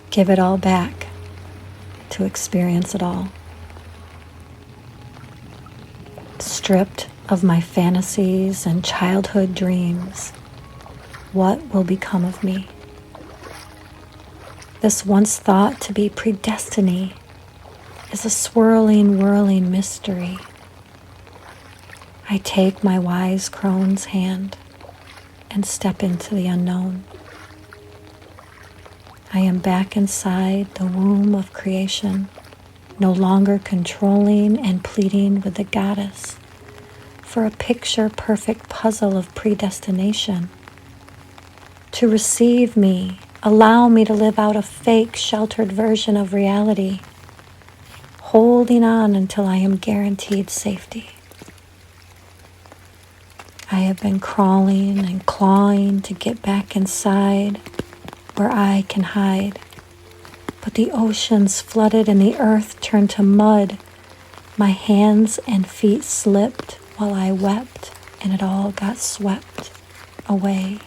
give it all back to experience it all. Stripped of my fantasies and childhood dreams, what will become of me? This once thought to be predestiny is a swirling, whirling mystery. I take my wise crone's hand and step into the unknown. I am back inside the womb of creation, no longer controlling and pleading with the goddess for a picture-perfect puzzle of predestination. To receive me, allow me to live out a fake, sheltered version of reality, holding on until I am guaranteed safety. I have been crawling and clawing to get back inside where I can hide, but the oceans flooded and the earth turned to mud. My hands and feet slipped while I wept, and it all got swept away.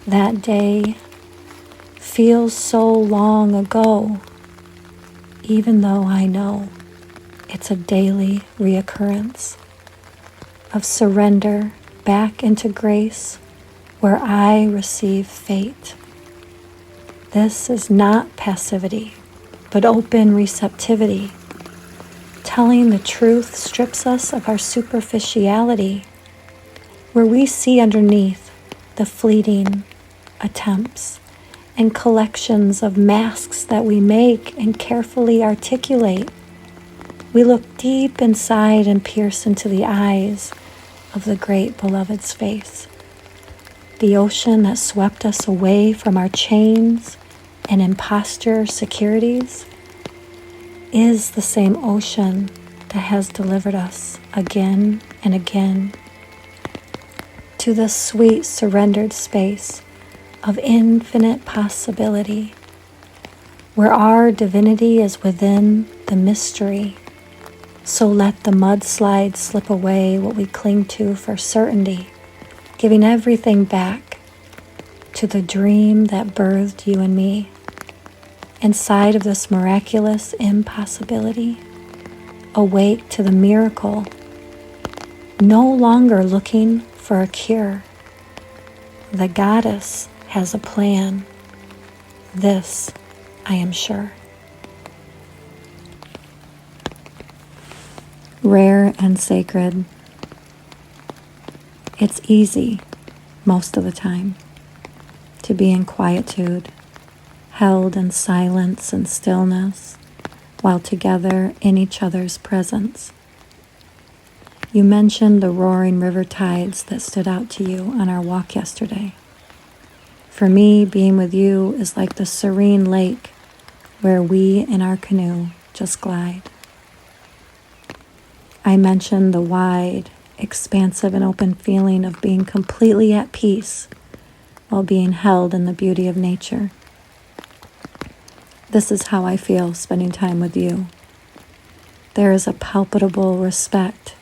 That day feels so long ago, even though I know it's a daily reoccurrence of surrender back into grace where I receive fate. This is not passivity, but open receptivity. Telling the truth strips us of our superficiality, where we see underneath the fleeting attempts and collections of masks that we make and carefully articulate. We look deep inside and pierce into the eyes of the great beloved's face. The ocean that swept us away from our chains and imposture securities is the same ocean that has delivered us again and again to the sweet surrendered space of infinite possibility, where our divinity is within the mystery. So let the mudslide slip away what we cling to for certainty, giving everything back to the dream that birthed you and me. Inside of this miraculous impossibility, awake to the miracle, no longer looking for a cure. The goddess has a plan. This I am sure. Rare and sacred. It's easy, most of the time, to be in quietude, held in silence and stillness, while together in each other's presence. You mentioned the roaring river tides that stood out to you on our walk yesterday. For me, being with you is like the serene lake where we in our canoe just glide. I mentioned the wide, expansive, and open feeling of being completely at peace while being held in the beauty of nature. This is how I feel spending time with you. There is a palpable respect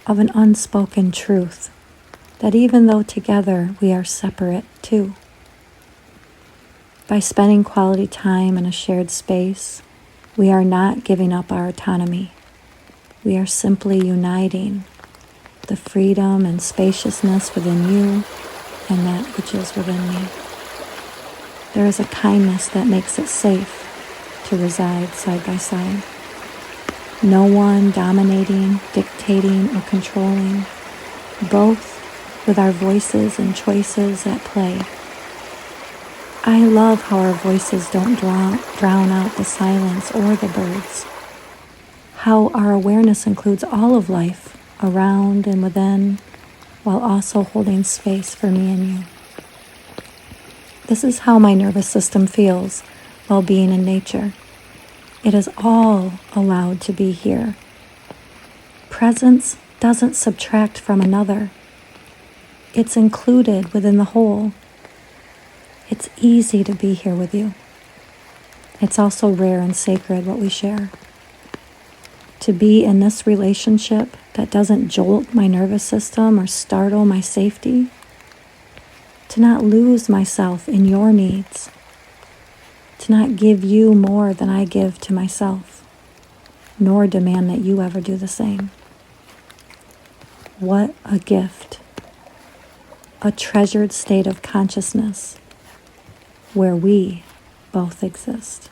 of an unspoken truth that even though together we are separate too. By spending quality time in a shared space, we are not giving up our autonomy. We are simply uniting the freedom and spaciousness within you and that which is within me. There is a kindness that makes it safe to reside side by side. No one dominating, dictating, or controlling, both with our voices and choices at play. I love how our voices don't drown out the silence or the birds. How our awareness includes all of life around and within, while also holding space for me and you. This is how my nervous system feels while being in nature. It is all allowed to be here. Presence doesn't subtract from another. It's included within the whole. It's easy to be here with you. It's also rare and sacred what we share. To be in this relationship that doesn't jolt my nervous system or startle my safety. To not lose myself in your needs. To cannot give you more than I give to myself, nor demand that you ever do the same. What a gift, a treasured state of consciousness where we both exist.